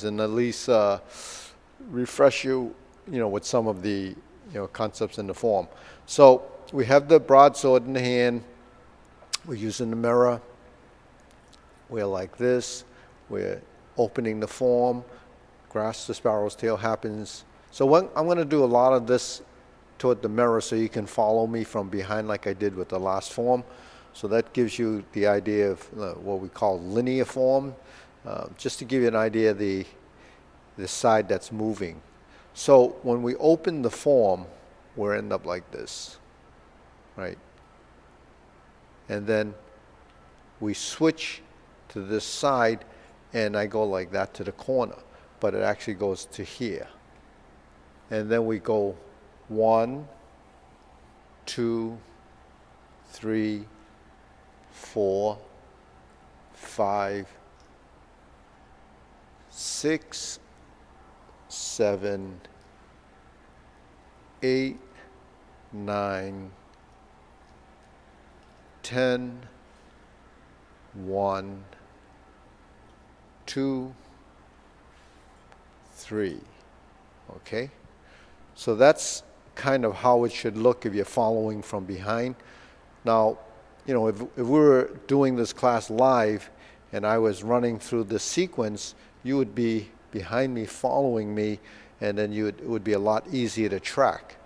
and at least refresh you, with some of the, concepts in the form. So we have the broadsword in the hand. We're using the mirror. We're like this. We're opening the form. Grasp the sparrow's tail happens. So I'm going to do a lot of this toward the mirror so you can follow me from behind like I did with the last form. So that gives you the idea of what we call linear form, just to give you an idea of the side that's moving. So when we open the form, we'll end up like this, right? And then we switch to this side, and I go like that to the corner, but it actually goes to here. And then we go 1, 2, 3, 4, 5, 6, 7, 8, 9, 10, 1, 2, 3. Okay? So that's kind of how it should look if you're following from behind. Now, if we were doing this class live and I was running through the sequence, you would be behind me following me, and then it would be a lot easier to track.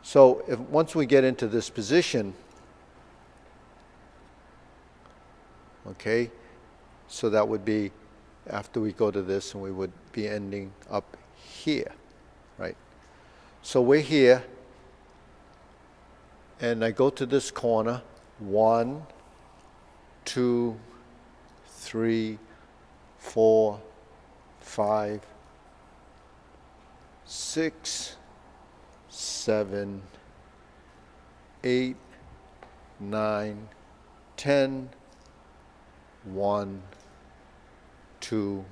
So once we get into this position, okay, so that would be after we go to this, and we would be ending up here, right? So we're here, and I go to this corner, 1, 2, 3, 4, 5, 6, 7, 8, 9, 10, 1, 2,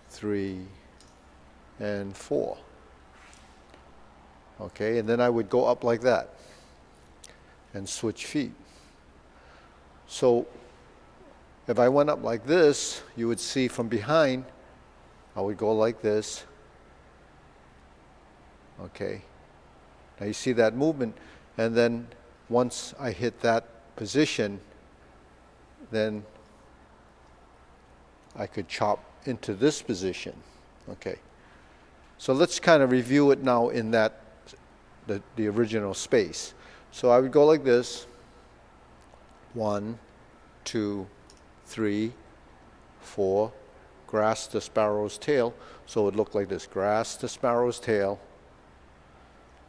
3, and 4. Okay, and then I would go up like that and switch feet. So if I went up like this, you would see from behind, I would go like this. Okay, now you see that movement, and then once I hit that position, then I could chop into this position. Okay, so let's kind of review it now in that the original space. So I would go like this, 1, 2, 3, 4, grasp the sparrow's tail. So it would look like this, grasp the sparrow's tail,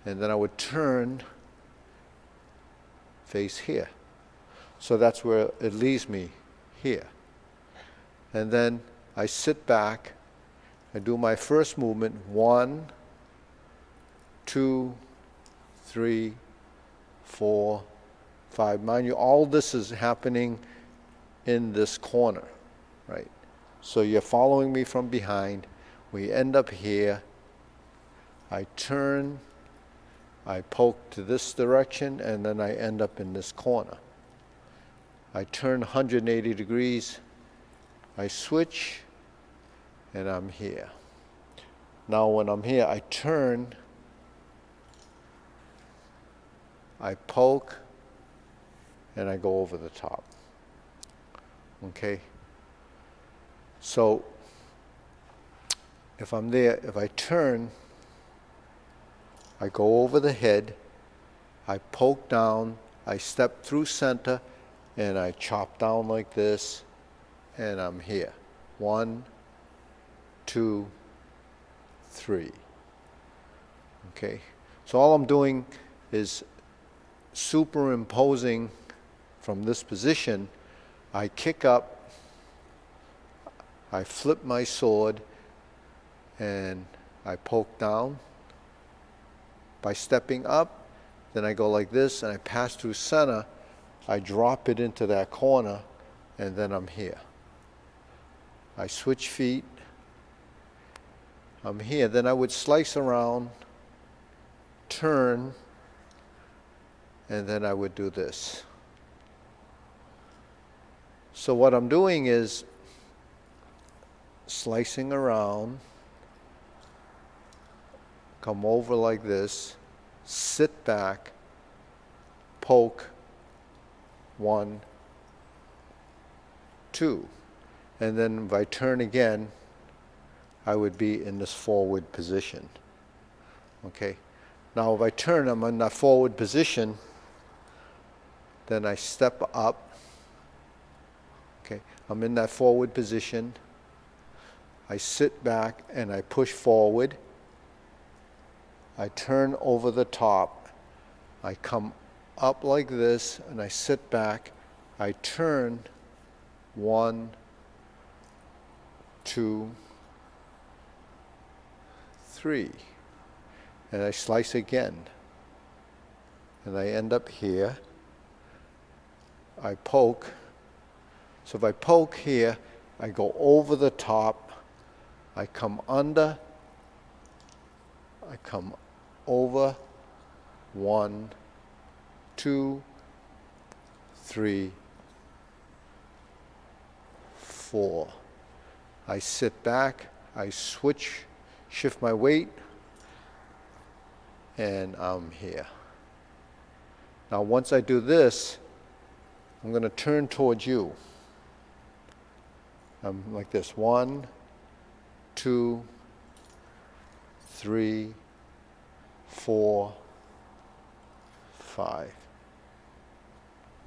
and then I would turn, face here. So that's where it leaves me, here. And then I sit back, I do my first movement, 1, 2, 3, 4, 5. Mind you, all this is happening in this corner, right? So you're following me from behind. We end up here. I turn, I poke to this direction, and then I end up in this corner. I turn 180 degrees, I switch, and I'm here. Now when I'm here, I turn, I poke, and I go over the top. Okay? So if I'm there, if I turn, I go over the head, I poke down, I step through center, and I chop down like this, and I'm here. 1, 2, 3. Okay? So all I'm doing is superimposing from this position. I kick up, I flip my sword, and I poke down. By stepping up, then I go like this, and I pass through center, I drop it into that corner, and then I'm here. I switch feet, I'm here. Then I would slice around, turn, and then I would do this. So what I'm doing is slicing around, come over like this, sit back, poke, 1, 2. And then if I turn again, I would be in this forward position. Okay. Now if I turn, I'm in that forward position, then I step up. Okay. I'm in that forward position. I sit back and I push forward. I turn over the top. I come up like this and I sit back. I turn, 1, 2, 3. And I slice again. And I end up here. I poke. So if I poke here, I go over the top. I come under. I come over. 1, 2, 3, 4. I sit back. I switch, shift my weight, and I'm here. Now once I do this, I'm going to turn towards you. I'm like this. 1, 2, 3, 4, 5.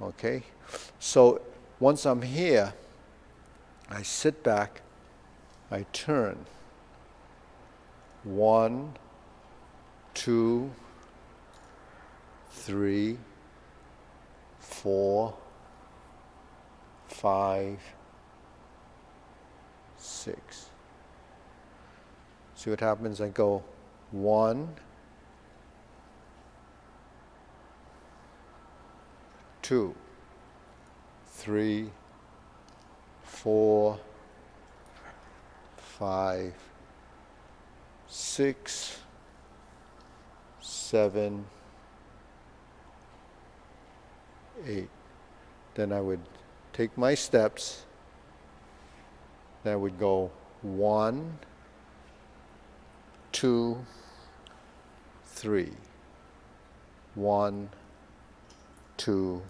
Okay? So once I'm here, I sit back, I turn. 1, 2, 3, 4, 5, 6. See what happens? I go 1, 2, 3, 4, 5, 6, 7, 8. Then I would take my steps. Then I would go 1, 2, 3. 1, 2,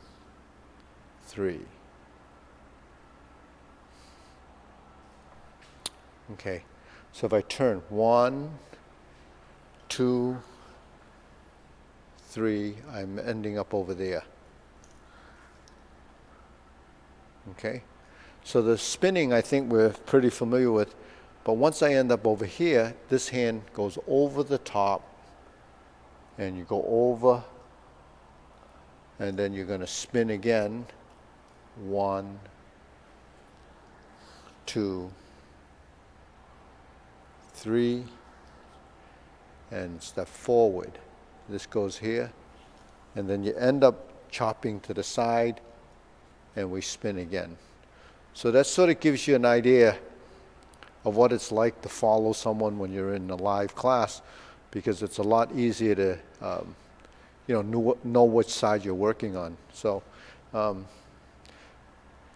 3. Okay, so if I turn 1, 2, 3, I'm ending up over there. Okay, so the spinning I think we're pretty familiar with, but once I end up over here, this hand goes over the top, and you go over, and then you're going to spin again. 1, 2, 3, and step forward. This goes here, and then you end up chopping to the side, and we spin again. So that sort of gives you an idea of what it's like to follow someone when you're in a live class, because it's a lot easier to know which side you're working on. So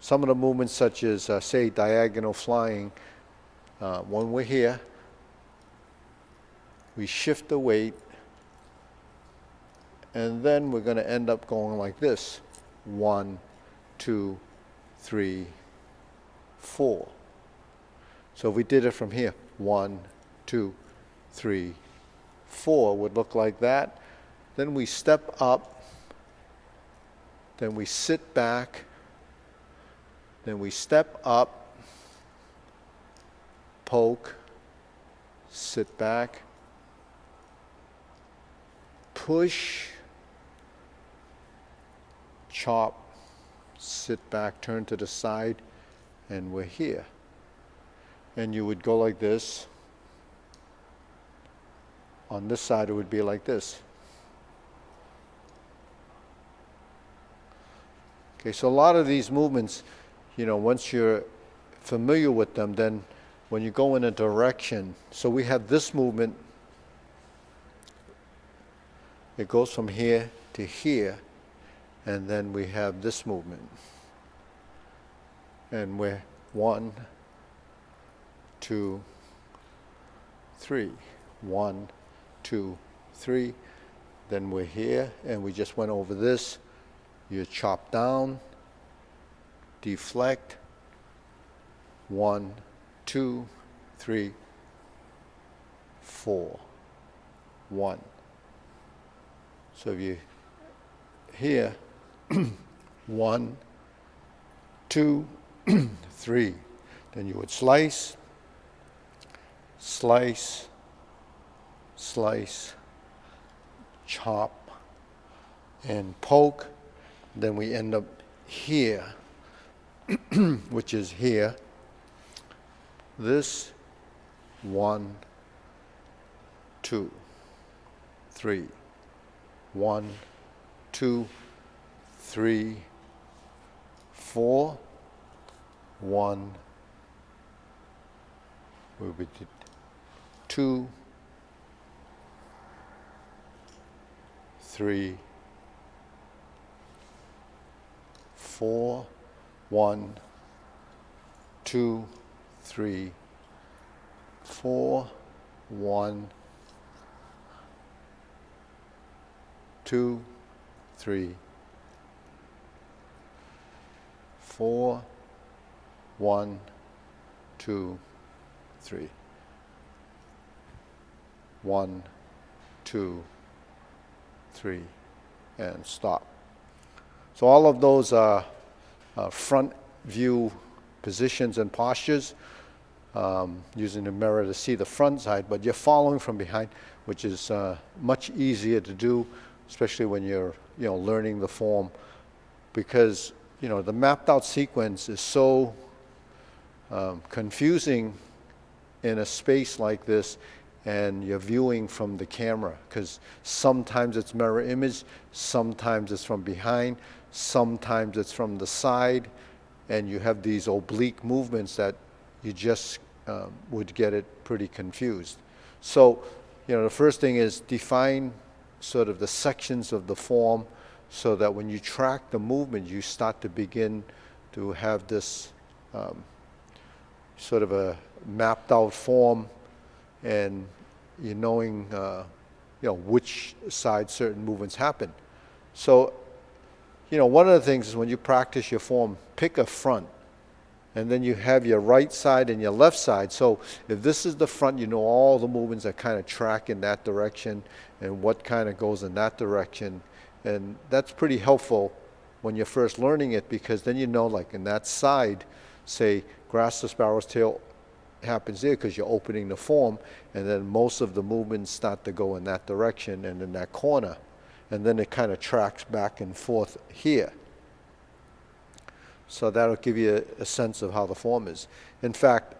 some of the movements, such as say diagonal flying, when we're here, we shift the weight, and then we're going to end up going like this. 1, 2, 3, 4. So if we did it from here, 1, 2, 3, 4 would look like that. Then we step up, then we sit back, then we step up, poke, sit back, push, chop, sit back, turn to the side, and we're here. And you would go like this. On this side it would be like this. Okay, so a lot of these movements, once you're familiar with them, then when you go in a direction, so we have this movement, it goes from here to here, and then we have this movement. And we're 1, 2, 2, 3. 1, 2, 3. Then we're here, and we just went over this. You chop down, deflect. 1, 2, 3, 4. 1. So if you here, 1, 2, 3. Then you would slice, slice, slice, chop, and poke. Then we end up here, which is here. This, 1, 2, 3. 1, 2, 3, 4. 1. We did 2, 3, 4. 1, 2, 3, 4. 1, 2, 3, 4. 1, 2, 3. 1, 2, 3, and stop. So all of those are front view positions and postures, using the mirror to see the front side, but you're following from behind, which is much easier to do, especially when you're learning the form, because the mapped out sequence is so confusing in a space like this, and you're viewing from the camera, because sometimes it's mirror image, sometimes it's from behind, sometimes it's from the side, and you have these oblique movements that you just would get it pretty confused. So, the first thing is define sort of the sections of the form, so that when you track the movement, you start to begin to have this sort of a mapped out form, and you're knowing which side certain movements happen. So one of the things is when you practice your form, pick a front, and then you have your right side and your left side. So if this is the front, you know all the movements that kind of track in that direction and what kind of goes in that direction, and that's pretty helpful when you're first learning it, because then like in that side, say grasp the sparrow's tail happens there because you're opening the form, and then most of the movements start to go in that direction and in that corner, and then it kind of tracks back and forth here. So that'll give you a sense of how the form is. In fact,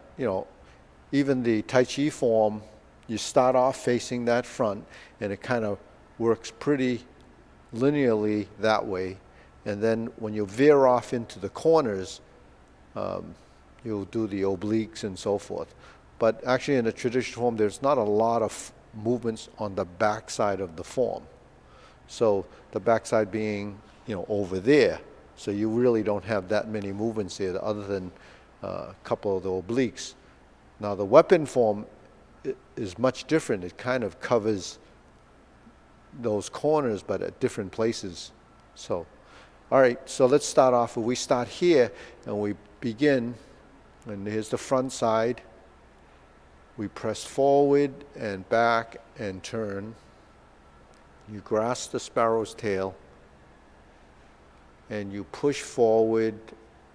even the Tai Chi form, you start off facing that front, and it kind of works pretty linearly that way, and then when you veer off into the corners, you'll do the obliques and so forth. But actually in the traditional form, there's not a lot of movements on the back side of the form. So the back side being, over there. So you really don't have that many movements there other than a couple of the obliques. Now the weapon form is much different. It kind of covers those corners, but at different places. So, all right, so let's start off. We start here and we begin. And here's the front side. We press forward and back and turn. You grasp the sparrow's tail and you push forward,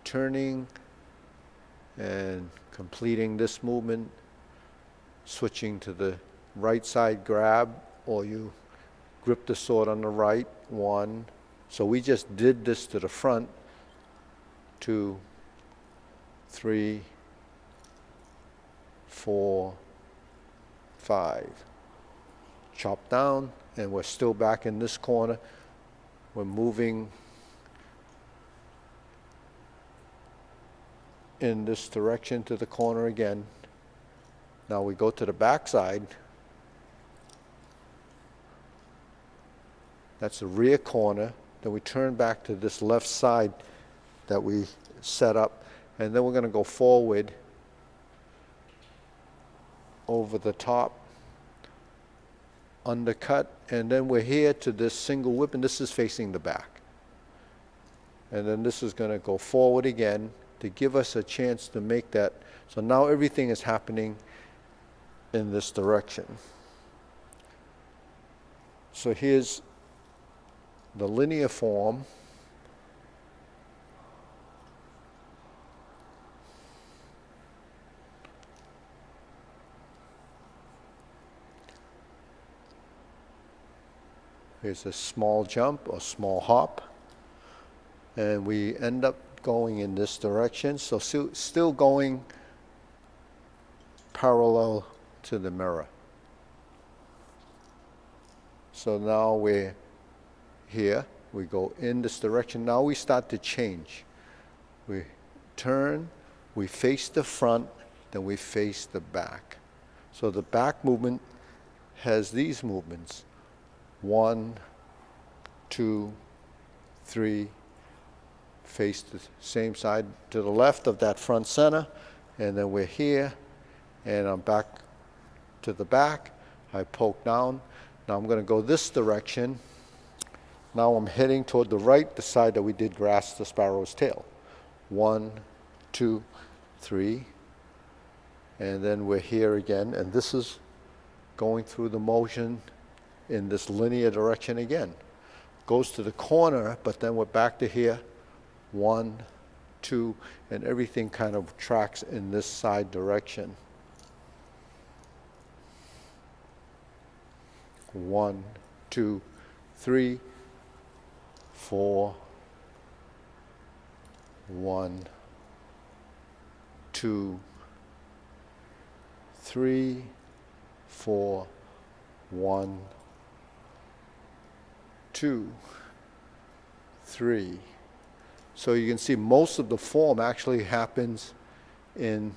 turning and completing this movement, switching to the right side grab, or you grip the sword on the right. 1. So we just did this to the front. 2, 3, 4, 5. Chop down, and we're still back in this corner. We're moving in this direction to the corner again. Now we go to the back side. That's the rear corner. Then we turn back to this left side that we set up, and then we're going to go forward over the top, undercut, and then we're here to this single whip, and this is facing the back. And then this is going to go forward again to give us a chance to make that. So now everything is happening in this direction. So here's the linear form. Here's a small jump or small hop. And we end up going in this direction. So still going parallel to the mirror. So now we're here. We go in this direction. Now we start to change. We turn, we face the front, then we face the back. So the back movement has these movements. 1, 2, 3, face the same side to the left of that front center, and then we're here, and I'm back to the back. I poke down. Now I'm going to go this direction. Now I'm heading toward the right, the side that we did grasp the sparrow's tail. 1, 2, 3, and then we're here again, and this is going through the motion in this linear direction again. Goes to the corner, but then we're back to here. 1, 2, and everything kind of tracks in this side direction. 1, 2, 3, 4, 1, 2, 3, 4, 1, 2, 3. So you can see most of the form actually happens in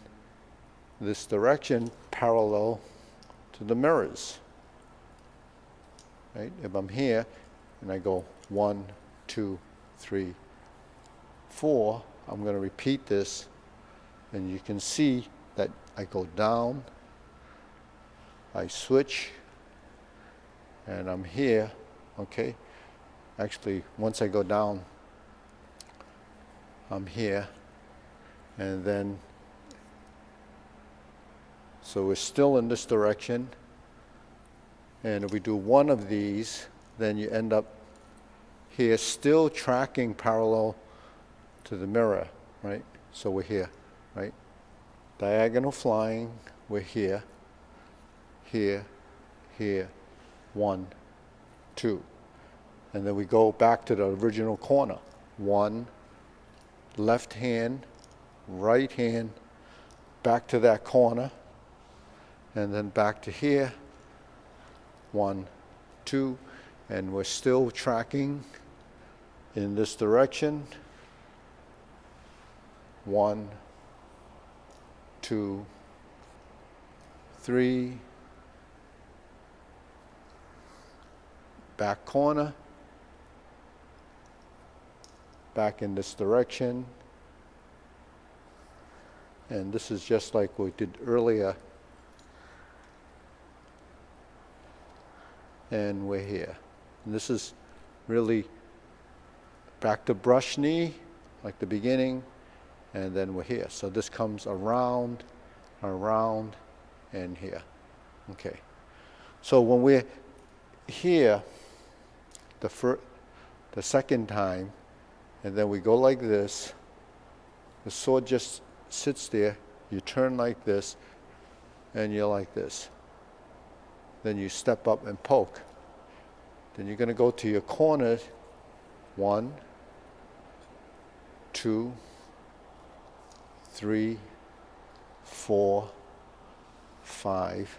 this direction, parallel to the mirrors. Right? If I'm here and I go 1, 2, 3, 4, I'm going to repeat this, and you can see that I go down, I switch, and I'm here. Okay. Actually, once I go down, I'm here, and then, so we're still in this direction, and if we do one of these, then you end up here still tracking parallel to the mirror, right? So we're here, right? Diagonal flying, we're here, here, here, 1, 2. And then we go back to the original corner. 1, left hand, right hand, back to that corner, and then back to here. 1, 2, and we're still tracking in this direction. 1, 2, 3, back corner, back in this direction, and this is just like we did earlier, and we're here. And this is really back to brush knee, like the beginning, and then we're here. So this comes around, around, and here. Okay. So when we're here, the second time, and then we go like this, the sword just sits there, you turn like this, and you're like this. Then you step up and poke. Then you're going to go to your corners. 1, 2, 3, 4, 5,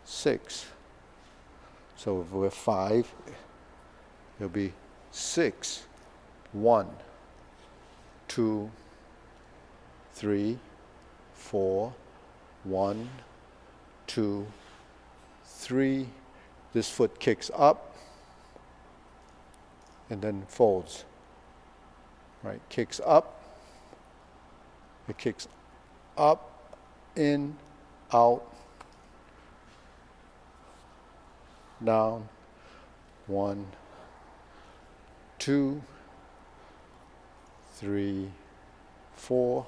6. So if we're 5, it'll be 6. 1, 2, 3, 4, 1, 2, 3. This foot kicks up and then folds. Right? Kicks up. It kicks up, in, out, down, 1, 2, 3, 4,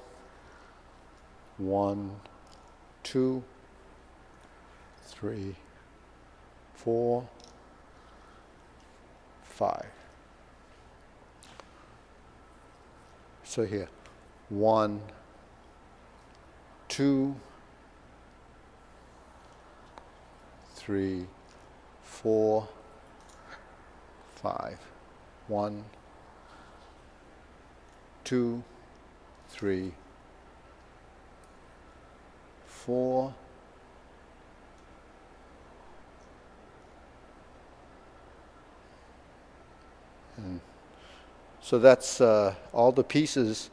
1, 2, 3, 4, 5. So here, 1, 2, 3, 4, 5. 1, 2, 3, 4. And so that's all the pieces,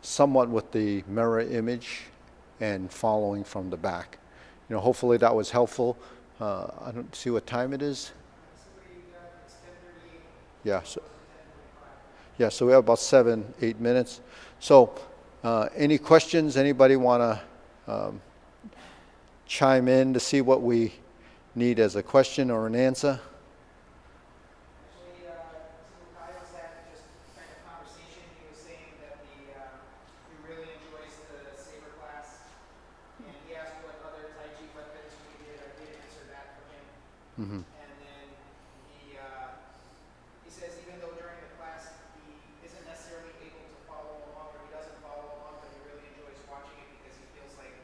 somewhat with the mirror image and following from the back. You know, hopefully that was helpful. I don't see what time it is. Yeah. So we have about 7-8 minutes. So any questions? Anybody want to chime in to see what we need as a question or an answer? Mm-hmm. And then he says even though during the class he isn't necessarily able to follow along, or he doesn't follow along, but he really enjoys watching it because he feels like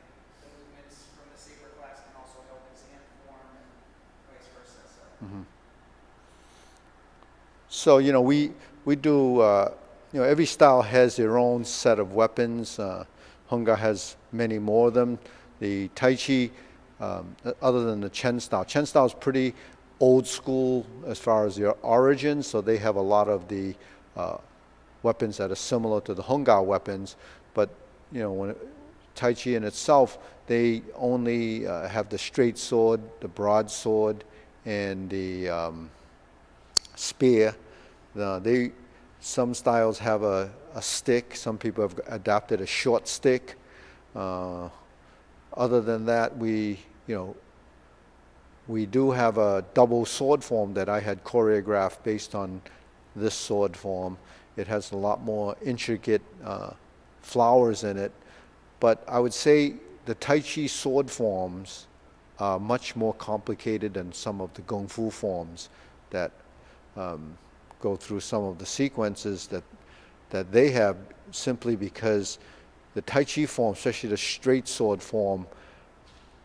the movements from the saber class can also help his hand form and vice versa. So, So you know, we do. You know, every style has their own set of weapons. Hunga has many more of them. The Tai Chi, other than the Chen style is pretty old school as far as their origins, so they have a lot of the weapons that are similar to the Hunga weapons. But you know, when Tai Chi in itself, they only have the straight sword, the broadsword, and the spear. Some styles have a stick. Some people have adopted a short stick. Other than that, we do have a double sword form that I had choreographed based on this sword form. It has a lot more intricate flowers in it, but I would say the Tai Chi sword forms are much more complicated than some of the Kung Fu forms that go through some of the sequences that they have, simply because the Tai Chi form, especially the straight sword form,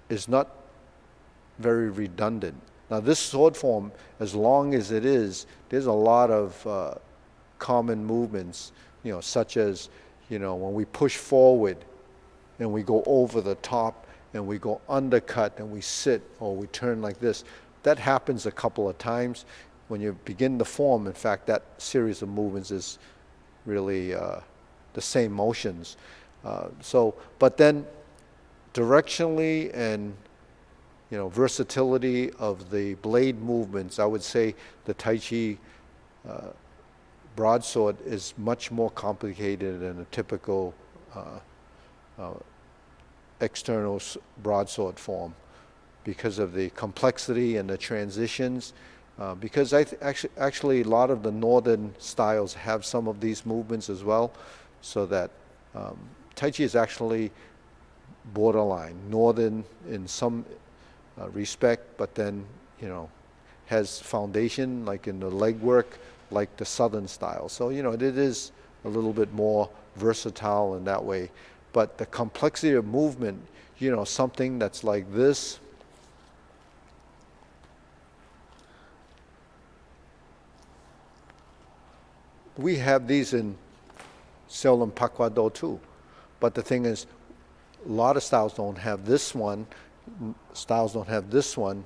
is not very redundant. Now this sword form, as long as it is, there's a lot of common movements, such as, when we push forward and we go over the top and we go undercut and we sit or we turn like this. That happens a couple of times. When you begin the form, in fact, that series of movements is really the same motions. But then directionally and versatility of the blade movements, I would say the Tai Chi broadsword is much more complicated than a typical external broadsword form, because of the complexity and the transitions. Because actually a lot of the northern styles have some of these movements as well, so that Tai Chi is actually borderline northern in some respect, but then has foundation like in the leg work, like the southern style. So it is a little bit more versatile in that way. But the complexity of movement, something that's like this. We have these in Shaolin Pakwa Do too, but the thing is, a lot of styles don't have this one. Styles don't have this one,